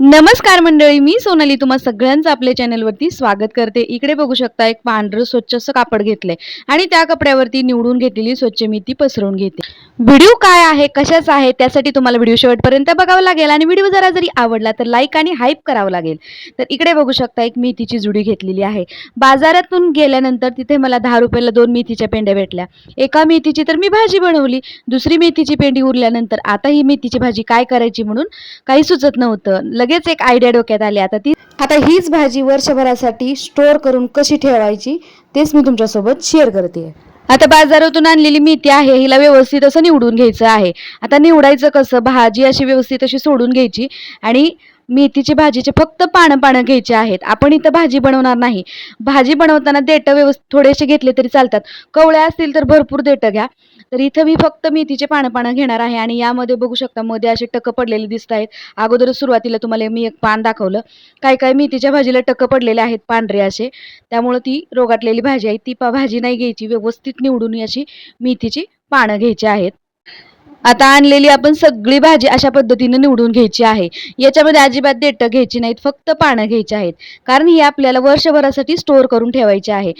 नमस्कार मंडळी, मी सोनाली तुम्हा सगळ्यांचं आपल्या चॅनलवरती स्वागत करते. इकडे बघू शकता एक पांढरं स्वच्छ असं कापड घेतलंय आणि त्या कपड्यावरती निवडून घेतलेली स्वच्छ मेथी पसरवून घेते. व्हिडिओ काय आहे, कशाचा आहे, त्यासाठी तुम्हाला व्हिडिओ शेवटपर्यंत बघावं लागेल आणि व्हिडिओ जरी आवडला तर लाईक आणि हाईप करावं लागेल. तर इकडे बघू शकता एक मेथीची जुडी घेतलेली आहे. बाजारातून गेल्यानंतर तिथे मला 10 रुपयाला 2 मेथीच्या पेंड्या भेटल्या. एका मेथीची तर मी भाजी बनवली. दुसरी मेथीची पेंडी उरल्यानंतर आता ही मेथीची भाजी काय करायची म्हणून काही सुचत नव्हतं. लगेच एक आयडिया डोक्यात आली. आता हीच भाजी वर्षभरासाठी स्टोअर करून कशी ठेवायची तेच मी तुमच्यासोबत शेअर करते. आता बाजारातून आणलेली मेथी आहे, हिला व्यवस्थित असं निवडून घ्यायचं आहे. आता निवडायचं कसं, भाजी अशी व्यवस्थित अशी सोडून घ्यायची आणि मेथीची भाजीचे फक्त पानं पानं घ्यायची आहेत. आपण इथं भाजी बनवणार नाही. भाजी बनवताना देठं व्यवस्थित थोडेसे घेतले तरी चालतात. कवळ्या असतील तर भरपूर देठं घ्या. तर इथं मी फक्त मेथीचे पानं पानं घेणार आहे आणि यामध्ये बघू शकता मध्ये असे टक्क पडलेले दिसत आहेत. अगोदर सुरुवातीला तुम्हाला मी एक पान दाखवलं. काय मेथीच्या भाजीला टक्क पडलेले आहेत पांढरे असे, त्यामुळे ती रोगाटलेली भाजी आहे. ती भाजी नाही घ्यायची, व्यवस्थित निवडून अशी मेथीची पानं घ्यायची आहेत. आता आणलेली आपण सगळी भाजी अशा पद्धतीने निवडून घ्यायची आहे. याच्यामध्ये अजिबात देठं घ्यायची नाहीत, फक्त पानं घ्यायची आहेत, कारण ही आपल्याला वर्षभरासाठी स्टोअर करून ठेवायची आहे.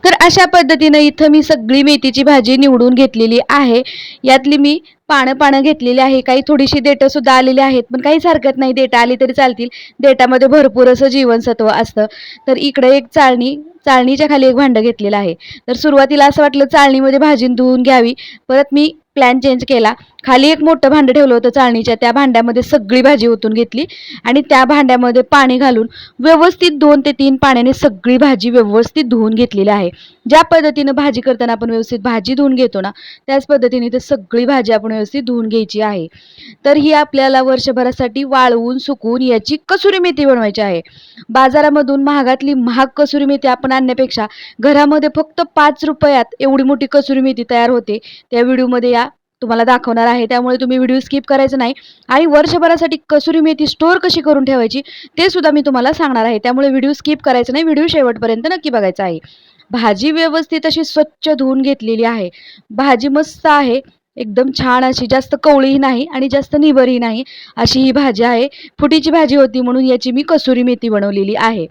तर अशा पद्धतीने इथं मी सगळी मेथीची भाजी निवडून घेतलेली आहे. यातली मी पानं पानं घेतलेली आहे. काही थोडीशी देठं सुद्धा आलेली आहेत, पण काहीच हरकत नाही, देठं आली तरी चालतील. देठामध्ये भरपूर असं जीवनसत्व असतं. तर इकडे एक चाळणीच्या खाली एक भांडं घेतलेलं आहे. तर सुरुवातीला असं वाटलं चाळणीमध्ये भाजी धुवून घ्यावी, परत मी प्लॅन चेंज केला. खाली एक मोठं भांडं ठेवलं होतं चाळणीच्या, त्या भांड्यामध्ये सगळी भाजी ओतून घेतली आणि त्या भांड्यामध्ये पाणी घालून व्यवस्थित 2 ते 3 पाण्याने सगळी भाजी व्यवस्थित धुवून घेतलेली आहे. ज्या पद्धतीनं भाजी करताना आपण व्यवस्थित भाजी धुवून घेतो ना, त्याच पद्धतीने ते सगळी भाजी आपण व्यवस्थित धुवून घ्यायची आहे. तर ही आपल्याला वर्षभरासाठी वाळवून सुकवून याची कसुरी मेथी बनवायची आहे. बाजारामधून महागातली महाग कसुरी मेथी आपण आणण्यापेक्षा घरामध्ये फक्त 5 रुपयात एवढी मोठी कसुरी मेथी तयार होते. त्या व्हिडिओमध्ये तुम्हाला दाखवणार आहे, त्यामुळे तुम्ही व्हिडिओ स्किप करायचं नाही आणि वर्षभरासाठी कसुरी मेथी स्टोअर कशी करून ठेवायची ते सुद्धा मी तुम्हाला सांगणार आहे. त्यामुळे व्हिडिओ स्किप करायचं नाही, व्हिडिओ शेवटपर्यंत नक्की बघायचा आहे. भाजी व्यवस्थित अशी स्वच्छ धुवून घेतलेली आहे. भाजी मस्त आहे, एकदम छान अशी, जास्त कवळीही नाही आणि जास्त निबरही नाही अशी ही भाजी आहे. फुटीची भाजी होती म्हणून याची मी कसुरी मेथी बनवलेली आहे.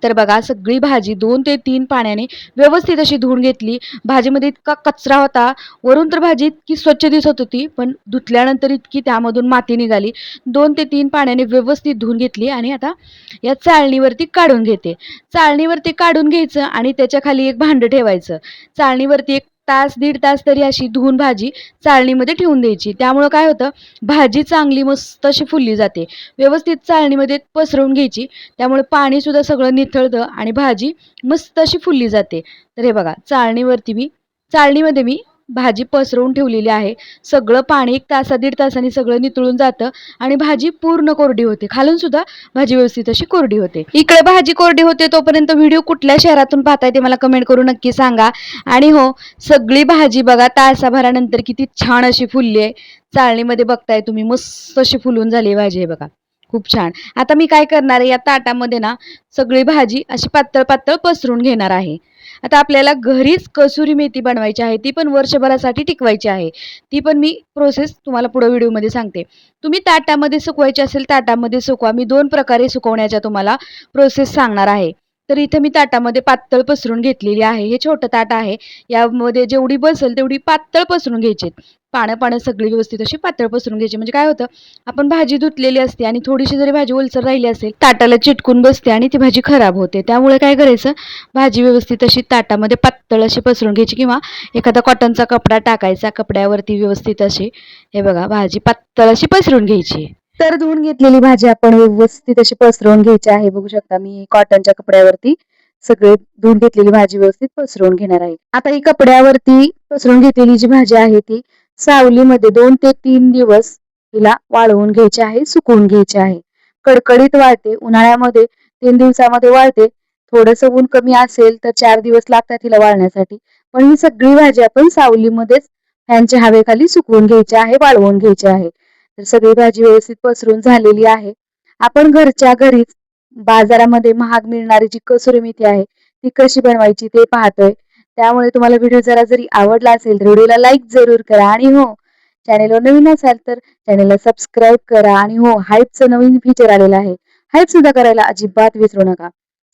तर बघा सगळी भाजी 2 ते 3 पाण्याने व्यवस्थित अशी धुवून घेतली. भाजीमध्ये इतका कचरा होता, वरून तर भाजी इतकी स्वच्छ दिसत होती, पण धुतल्यानंतर इतकी त्यामधून माती निघाली. 2 ते 3 पाण्याने व्यवस्थित धुवून घेतली आणि आता या चाळणीवरती काढून घेते. चाळणीवरती काढून घ्यायचं आणि त्याच्या खाली एक भांडं ठेवायचं. चाळणीवरती 1 तास, दीड तास तरी अशी धुवून भाजी चाळणीमध्ये ठेवून द्यायची. त्यामुळं काय होतं, भाजी चांगली मस्त अशी फुलली जाते. व्यवस्थित चाळणीमध्ये पसरवून घ्यायची, त्यामुळे पाणी सुद्धा सगळं निथळतं आणि भाजी मस्त अशी फुलली जाते. तर हे बघा चाळणीमध्ये मी भाजी पसरवून ठेवलेली आहे. सगळं पाणी 1 तास, दीड तासाने सगळं निथळून जातं आणि भाजी पूर्ण कोरडी होते. खालून सुद्धा भाजी व्यवस्थित अशी कोरडी होते. इकडे भाजी कोरडी होते तोपर्यंत व्हिडिओ कुठल्या शहरातून पाहताय ते मला कमेंट करून नक्की सांगा. आणि हो, सगळी भाजी बघा तासाभरानंतर किती छान अशी फुलली आहे. चाळणीमध्ये बघताय तुम्ही, मस्त अशी फुलून झाली भाजी आहे बघा, खूप छान. आता मी काय करणार आहे, या ताटामध्ये ना सगळी भाजी अशी पातळ पातळ पसरून घेणार आहे. आता आपल्याला घरीच कसुरी मेथी बनवायची आहे, ती पण वर्षभरासाठी टिकवायची आहे. ती पण मी प्रोसेस तुम्हाला पुढे व्हिडिओमध्ये सांगते. तुम्ही ताटामध्ये सुकवायची असेल ताटामध्ये सुकवा. मी 2 प्रकारे सुकवण्याच्या तुम्हाला प्रोसेस सांगणार आहे. तर इथे मी ताटामध्ये पातळ पसरून घेतलेली आहे. हे छोटं ताट आहे, यामध्ये जेवढी बसेल तेवढी पातळ पसरून घ्यायची. पानं पानं सगळी व्यवस्थित अशी पातळ पसरून घ्यायची. म्हणजे काय होतं, आपण भाजी धुतलेली असते आणि थोडीशी जरी भाजी ओलसर राहिली असेल ताटाला चिटकून बसते आणि ती भाजी खराब होते. त्यामुळे काय करायचं, भाजी व्यवस्थित अशी ताटामध्ये पातळ अशी पसरून घ्यायची किंवा एखादा कॉटनचा कपडा टाकायचा, कपड्यावरती व्यवस्थित अशी हे बघा भाजी पातळ अशी पसरून घ्यायची. तर धुवून घेतलेली भाजी आपण व्यवस्थित अशी पसरवून घ्यायची आहे. बघू शकता मी कॉटनच्या कपड्यावरती सगळे धुवून घेतलेली भाजी व्यवस्थित पसरवून घेणार आहे. आता ही कपड्यावरती पसरवून घेतलेली जी भाजी आहे ती सावलीमध्ये 2 ते 3 दिवस तिला वाळवून घ्यायची आहे, सुकवून घ्यायची आहे. कडकडीत वाळते, उन्हाळ्यामध्ये 3 दिवसामध्ये वाळते. थोडंसं ऊन कमी असेल तर 4 दिवस लागतात तिला वाळण्यासाठी. पण ही सगळी भाजी आपण सावलीमध्येच फॅनच्या हवेखाली सुकवून घ्यायची आहे, वाळवून घ्यायची आहे. तर सगळी भाजी व्यवस्थित पसरून झालेली आहे. आपण घरच्या घरीच बाजारामध्ये महाग मिळणारी जी कसुरी मेथी आहे ती कशी बनवायची ते पाहतोय. त्यामुळे तुम्हाला व्हिडिओ जरी आवडला असेल तर व्हिडिओला लाईक जरूर करा आणि हो, चॅनेलवर नवीन असाल तर चॅनेलला सबस्क्राईब करा आणि हो हाईपचं नवीन फीचर आलेलं आहे. हाईप सुद्धा करायला अजिबात विसरू नका.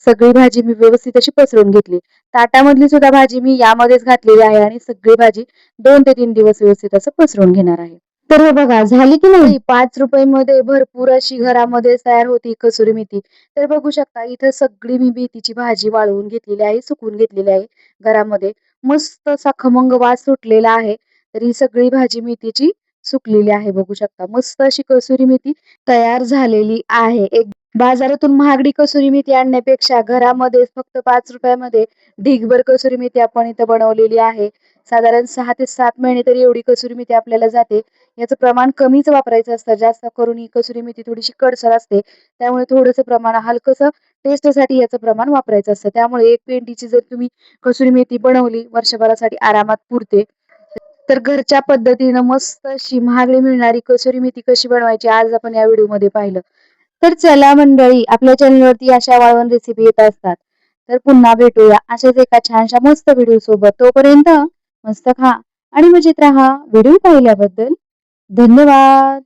सगळी भाजी मी व्यवस्थित अशी पसरवून घेतली. ताटामधली सुद्धा भाजी मी यामध्येच घातलेली आहे आणि सगळी भाजी 2 ते 3 दिवस व्यवस्थित असं पसरवून घेणार आहे. तर हे बघा झाली की नाही 5 मध्ये भरपूर अशी घरामध्ये तयार होती कसुरी मेथी. तर बघू शकता इथं सगळी मी मेथीची भाजी वाळवून घेतलेली आहे, सुकवून घेतलेली आहे घरामध्ये. मस्त असा खमंग वास सुटलेला आहे. तर ही सगळी भाजी मेथीची सुकलेली आहे बघू शकता. मस्त अशी कसुरी मेथी तयार झालेली आहे. एक बाजारातून महागडी कसुरी मेथी आणण्यापेक्षा घरामध्ये फक्त 5 मध्ये ढीगभर कसुरी मेथी आपण इथं बनवलेली आहे. साधारण 6 ते 7 महिने तरी एवढी कसुरी मेथी आपल्याला जाते. याचं प्रमाण कमीच वापरायचं असतं. जास्त करून ही कसुरी मेथी थोडीशी कडसर असते. त्यामुळे थोडंसं प्रमाण हलकंसं टेस्टसाठी याचं प्रमाण वापरायचं असतं. त्यामुळे एक पेंडीची जर तुम्ही कसुरी मेथी बनवली वर्षभरासाठी आरामात पुरते. तर घरच्या पद्धतीनं मस्त अशी महागडी मिळणारी कसुरी मेथी कशी बनवायची आज आपण या व्हिडिओमध्ये पाहिलं. तर चला मंडळी आपल्या चॅनलवरती अशा वाळवण रेसिपी येत असतात. तर पुन्हा भेटूया अशाच एका छानशा मस्त व्हिडिओ सोबत. तोपर्यंत मस्त खा आणि मजेत राहा. व्हिडिओ पाहिल्याबद्दल धन्यवाद.